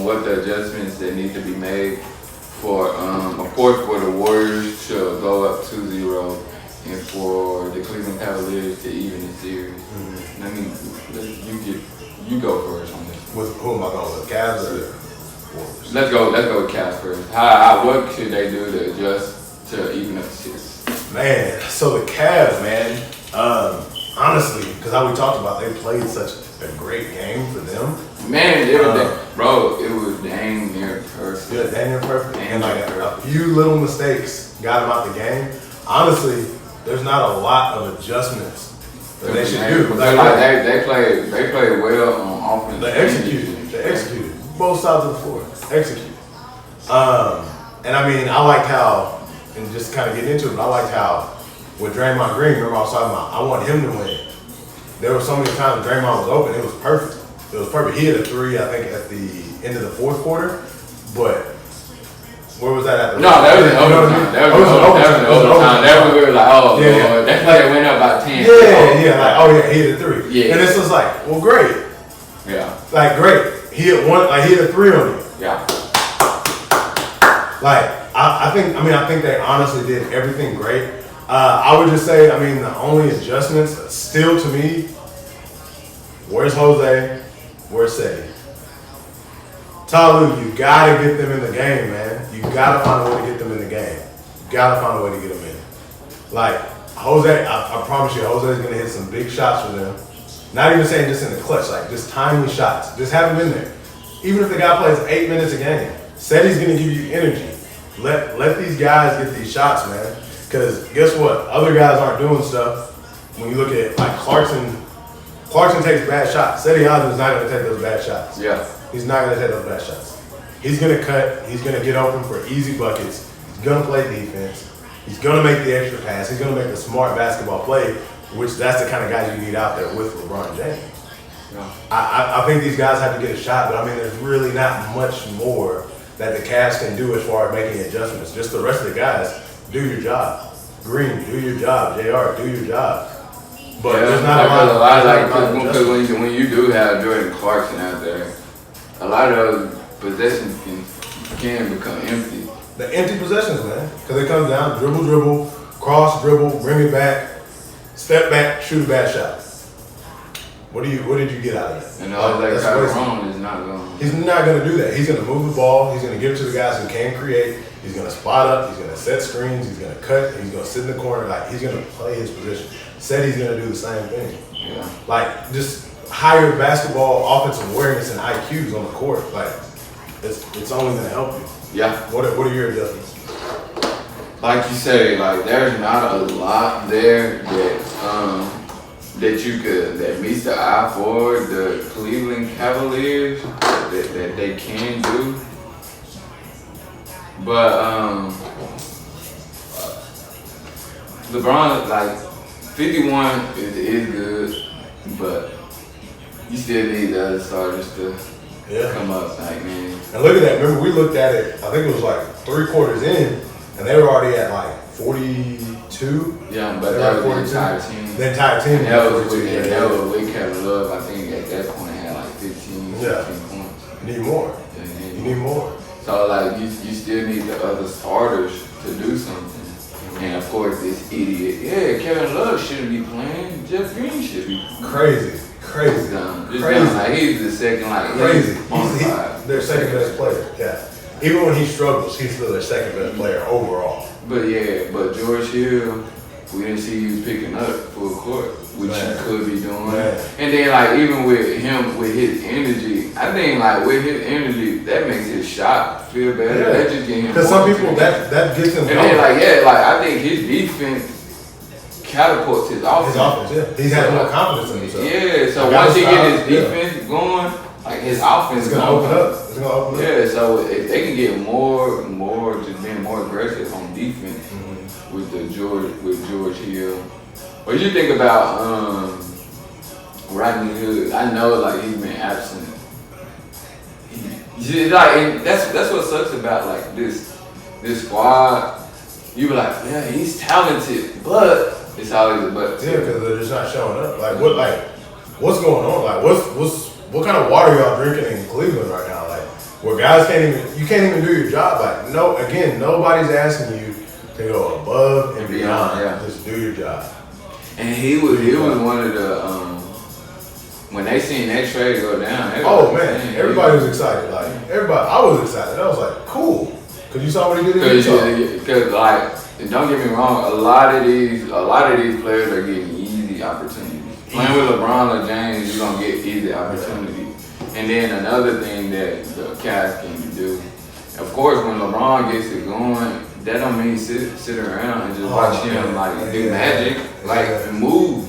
what the adjustments that need to be made for, of course, for the Warriors to go up 2-0 and for the Cleveland Cavaliers to even the series. Mm-hmm. I mean, you go first on this. With who am I going with? Cavs or Warriors? Let's go with Cavs first. What should they do to adjust to even up the series? Man, so the Cavs, man, honestly, because how we talked about, they played such a great game for them. Man, it was dang near perfect. Yeah, dang near perfect. And like a few little mistakes got them out the game. Honestly, there's not a lot of adjustments that they should do. They played well on offense. They executed. Both sides of the floor. Executed. And I mean, I liked how, and just kind of getting into it, but I liked how with Draymond Green, remember I was talking about, I want him to win. There were so many times Draymond was open, it was perfect. It was perfect. He hit a three, I think, at the end of the fourth quarter, but where was that at? That was in overtime. That was in overtime. That was we were like, oh, yeah, Lord. That play went up by 10. He hit a three. Yeah. And it's just like, well, great. Yeah. Like, great. He hit a three on you. Yeah. Like, I think they honestly did everything great. I would just say, I mean, the only adjustments, still to me, where's Jose? Where's Seti? Talu, you gotta get them in the game, man. You gotta find a way to get them in the game. You gotta find a way to get them in. Like, Jose, I promise you, Jose's gonna hit some big shots for them. Not even saying just in the clutch, like just timely shots. Just have him in there. Even if the guy plays 8 minutes a game, Seti's gonna give you energy. Let these guys get these shots, man. Because guess what? Other guys aren't doing stuff. When you look at like Clarkson takes bad shots. Seti Osman's not going to take those bad shots. Yeah. He's not going to take those bad shots. He's going to cut. He's going to get open for easy buckets. He's going to play defense. He's going to make the extra pass. He's going to make the smart basketball play, which that's the kind of guys you need out there with LeBron James. Yeah. I think these guys have to get a shot, but I mean, there's really not much more that the Cavs can do as far as making adjustments. Just the rest of the guys. Do your job. Green, do your job. JR, do your job. But there's not a lot because when you do have Jordan Clarkson out there, a lot of those possessions can become empty. The empty possessions, man. Because it comes down, dribble, cross, dribble, bring it back, step back, shoot a bad shot. What did you get out of that? And Tyrone is not going. He's not going to do that. He's going to move the ball. He's going to give it to the guys who can create. He's going to spot up. He's going to set screens. He's going to cut. He's going to sit in the corner. Like, he's going to play his position. Said he's going to do the same thing. Yeah. Like, just higher basketball offensive awareness and IQs on the court. Like, it's only going to help you. Yeah. What are your adjustments? Like you say, like there's not a lot there that meets the eye for the Cleveland Cavaliers that they can do. But LeBron, like 51 is good, but you still need the other starters to come up, like, man. And look at that. Remember, we looked at it, I think it was like 3 quarters in, and they were already at like 42. Yeah, but that was the entire team. The entire team. And that was with Kevin Love. I think at that point had like 15 points. You need more. You need more. So, like, you still need the other starters to do something. And, of course, this idiot, Kevin Love shouldn't be playing. Jeff Green should be playing. Crazy. Crazy. Like, he's the second, like, crazy. He's their second best player. Yeah. Even when he struggles, he's still their second best player overall. But George Hill, we didn't see you picking up full court, which you could be doing. And then, like, even with him, with his energy, I think, like, with his energy, that makes his shot feel better. Yeah. That just get him. Because some people, that gets him. And then, I think his defense catapults his offense. He has more confidence in himself. Yeah, so once he get his defense going, like his offense is going to open up. It's going to open up. Yeah, so if they can get more, just being more aggressive on defense with George Hill. What do you think about Rodney Hood? I know, like, he's been absent. And that's what sucks about, like, this squad. You be like, yeah, he's talented, but it's always a but. Yeah, because they're just not showing up. What's going on? Like, what kind of water y'all drinking in Cleveland right now? Like, where guys you can't even do your job. Like, no, again, nobody's asking you to go above and beyond. Yeah. Just do your job. And he was one of the when they seen that trade go down. Oh man, everybody was excited. Like I was excited. I was like, cool, because you saw what he did in Utah. Because like, don't get me wrong, a lot of these players are getting easy opportunities. Playing with LeBron or James, you're gonna get easy opportunities. And then another thing that the Cavs can do, of course, when LeBron gets it going, that don't mean sit around and just watch him do magic, and move.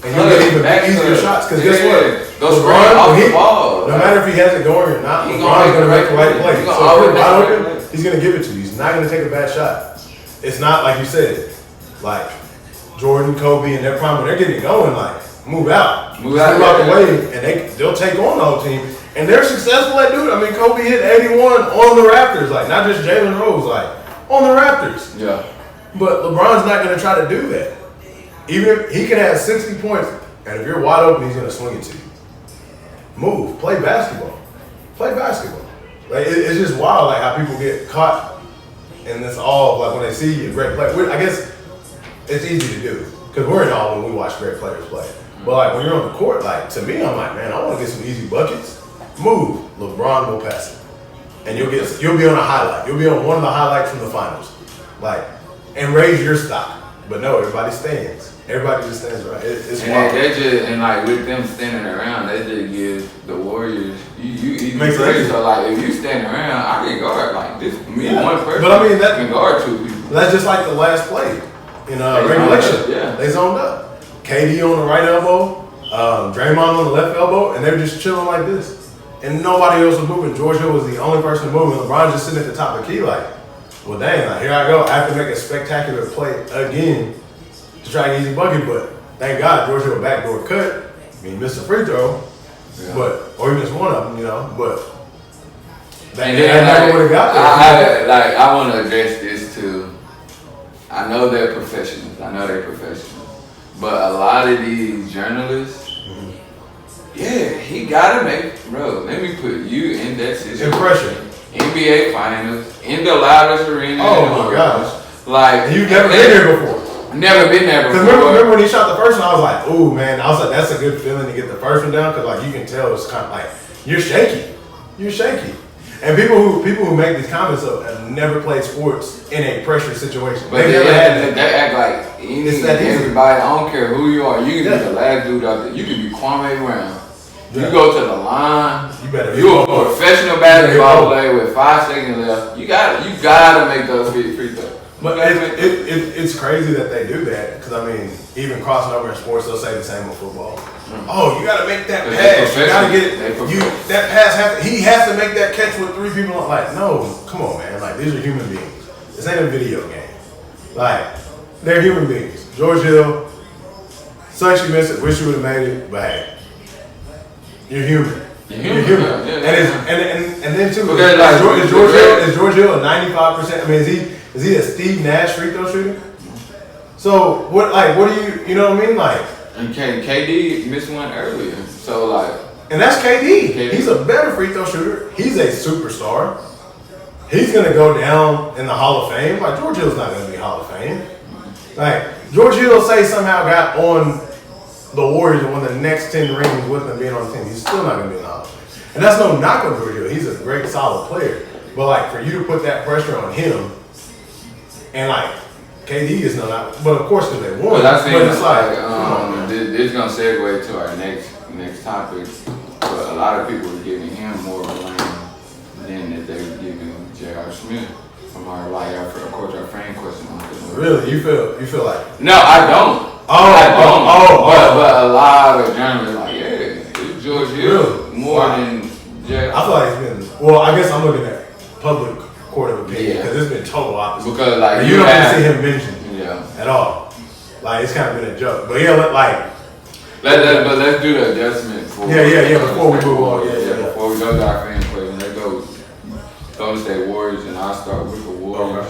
And you get even easier shots, because guess what? Go LeBron off the ball. No matter if he has it going or not, LeBron's gonna make the right play. So if you're wide open, he's gonna give it to you. He's not gonna take a bad shot. It's not like you said, like Jordan, Kobe, and their prime when they're getting going, like move out the way, and they'll take on the whole team. And they're successful at doing it. I mean, Kobe hit 81 on the Raptors, like not just Jalen Rose, like on the Raptors. Yeah. But LeBron's not gonna try to do that. Even if he can have 60 points, and if you're wide open, he's gonna swing it to you. Move, play basketball. Like it's just wild, like how people get caught, and it's all like when they see a great play. I guess it's easy to do because we're in awe when we watch great players play. But like when you're on the court, like to me, I'm like, man, I want to get some easy buckets. Move, LeBron will pass it, and you'll be on a highlight. You'll be on one of the highlights from the finals, like, and raise your stock. But no, everybody stands. Everybody just stands around. It's wild. And like with them standing around, they just give the Warriors you makes sense. So like if you stand around, I can guard like this. One person. But I mean that can guard two people. That's just like the last play in regulation. They zoned up. KD on the right elbow, Draymond on the left elbow, and they're just chilling like this. And nobody else was moving. George Hill was the only person moving. LeBron just sitting at the top of the key like, well, dang, like, here I go. I have to make a spectacular play again to try an easy bucket, but thank God George Hill backdoor cut. I mean, he missed a free throw, or he missed one of them, but I never would have got there. I want to address this too. I know they're professionals. But a lot of these journalists, he gotta let me put you in that situation. Impression. NBA Finals, in the loudest arena. Oh my gosh. Like, you've never been there before. Never been there before. Because remember when he shot the first one, I was like, ooh, man. I was like, that's a good feeling to get the first one down, because like you can tell it's kind of like, you're shaky. And people who make these comments have never played sports in a pressure situation. But they act like everybody, I don't care who you are. You can be the last dude out there. You can be Kwame Brown. You go to the line. You're a professional basketball player with 5 seconds left. You gotta make those free throws. But it's crazy that they do that, because I mean, even crossing over in sports, they'll say the same with football. Oh, you gotta make that pass. You gotta get it. That pass he has to make that catch with 3 people. Like, no, come on, man. Like, these are human beings. This ain't a video game. Like, they're human beings. George Hill, sucks you missed it. Wish you would have made it, but hey. You're human. And then too, is George Hill a 95%? I mean, is he a Steve Nash free throw shooter? So what do you know what I mean? Like, and KD missed one earlier. So like, and that's KD. He's a better free throw shooter. He's a superstar. He's gonna go down in the Hall of Fame. Like, George Hill's not gonna be Hall of Fame. Like, George Hill somehow got on the Warriors and won the next 10 rings with them being on the team. He's still not going to be in the Hall of Fame. And that's no knock on George Hill. He's a great, solid player. But, like, for you to put that pressure on him, and, like, KD is not, but of course, because they won. But it's like, this is going to segue to our next topic. But a lot of people are giving him more blame than that they were giving J.R. Smith from our frame question. Really? You feel like? No, I don't. But a lot of journalists like, it's George Hill more than Jay. I feel like it's been. Well, I guess I'm looking at public court of opinion because it's been total opposite. Because like you don't even see him mentioned at all. Like, it's kind of been a joke. But let's do the adjustment. Before we move on. Before we go to our fan question, let's go Golden State Warriors, and I'll start with the Warriors.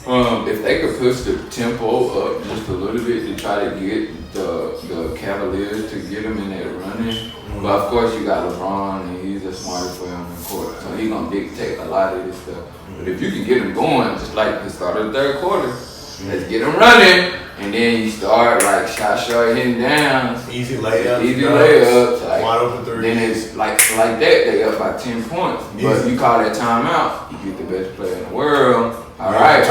If they could push the tempo up just a little bit to try to get the Cavaliers to get them in that running, but of course you got LeBron and he's a smartest player on the court. So he's gonna dictate a lot of this stuff. But if you can get him going, just like the start of the third quarter, let's get him running, and then you start like shot short hitting down. Easy layups. Like, wide open threes. Then it's like that, they up by 10 points. But you call that timeout, you get the best player in the world. All right,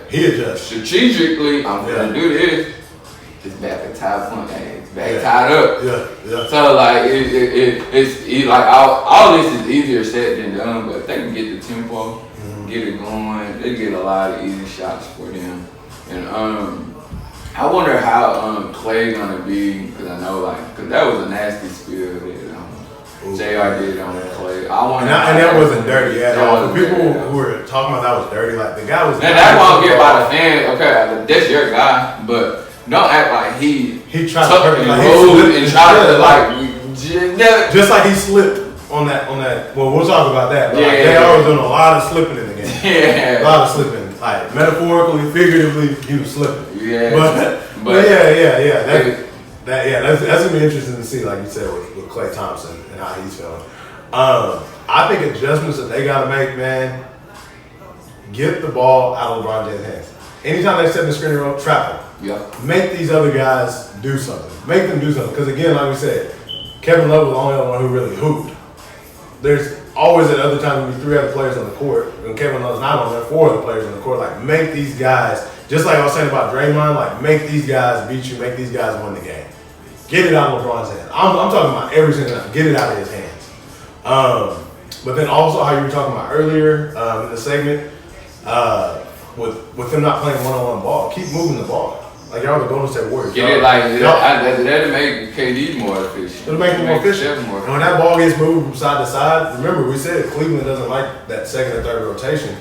He adjusts. Strategically, I'm gonna do this. It's back at tie point, back tied up. Yeah. So like it's like all this is easier said than done, but if they can get the tempo, get it going, they get a lot of easy shots for them. And I wonder how Clay gonna be, because I know because that was a nasty spill that JR did on Clay. I wonder and that wasn't dirty at all. The people who were talking about that was dirty. Like the guy was. And that won't get by the fans. Okay, that's your guy, but. Don't act like he tried tucked to and rolled and tried to just like he slipped on that. Well, we'll talk about that. But JR was doing a lot of slipping in the game. Yeah, a lot of slipping, like metaphorically, figuratively, he was slipping. Yeah, but yeah. That's gonna be interesting to see, like you said, with Klay Thompson and how he's feeling. I think adjustments that they gotta make, man. Get the ball out of LeBron James' hands. Anytime they set the screen and roll, trap them. Yeah. Make these other guys do something. Make them do something. Because again, like we said, Kevin Love was the only one who really hooped. There's always at other times when 3 other players on the court, and Kevin Love's not on there, 4 other players on the court. Like, make these guys, just like I was saying about Draymond, like, make these guys beat you, make these guys win the game. Get it out of LeBron's hands. I'm talking about every single time. Get it out of his hands. But then also how you were talking about earlier in the segment, with them not playing one-on-one ball, keep moving the ball. Like y'all the Golden State Warriors. Get it that'll make KD more efficient. It'll make him more efficient. And when that ball gets moved from side to side, remember we said Cleveland doesn't like that second and third rotation.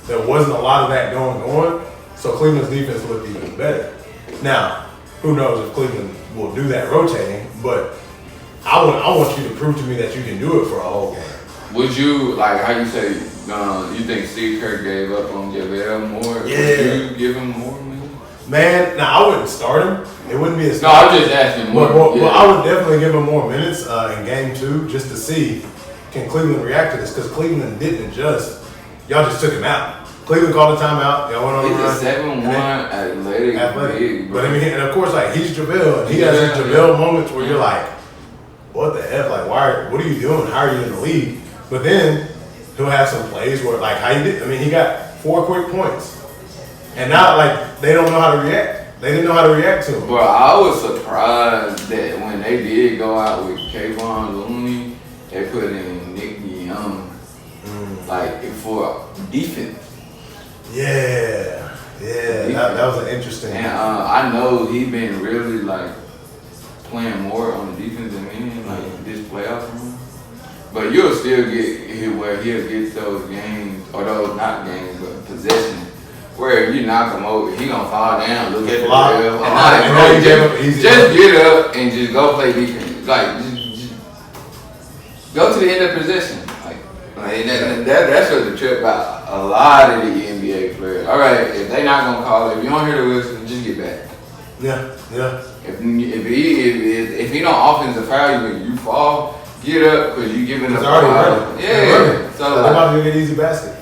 There wasn't a lot of that going on, so Cleveland's defense looked even better. Now, who knows if Cleveland will do that rotating, but I want you to prove to me that you can do it for a whole game. Would you, like how you say, you think Steve Kerr gave up on JaVale more? Yeah. Would you give him more? Man, now I wouldn't start him. It wouldn't be a start. No, I'm just asking more. Well, I would definitely give him more minutes in game 2 just to see can Cleveland react to this, because Cleveland didn't adjust. Y'all just took him out. Cleveland called a timeout. Y'all went on the run. He's a 7'1" athletic. But I mean, and of course, like he's JaVale, and he has his JaVale moments where you're like, what the F? Like, what are you doing? How are you in the league? But then he'll have some plays where, like, how you did. I mean, he got 4 quick points. And now, like, they don't know how to react. They didn't know how to react to him. Bro, I was surprised that when they did go out with Kayvon Looney, they put in Nick Young, like, for defense. Yeah. That was an interesting. And I know he been really, like, playing more on the defense than me, like, this playoff run. But you'll still get where he'll get those games, or those not games, but possessions. Where if you knock him over, he gonna fall down, look at the rail, and just get up and just go play defense. Like, just go to the end of possession. That's what the trip about a lot of the NBA players. All right, if they not gonna call it, if you don't hear the whistle, just get back. Yeah. If he don't offensive foul you fall, get up because you giving up. It's already running. Yeah. So they're about to get an easy basket.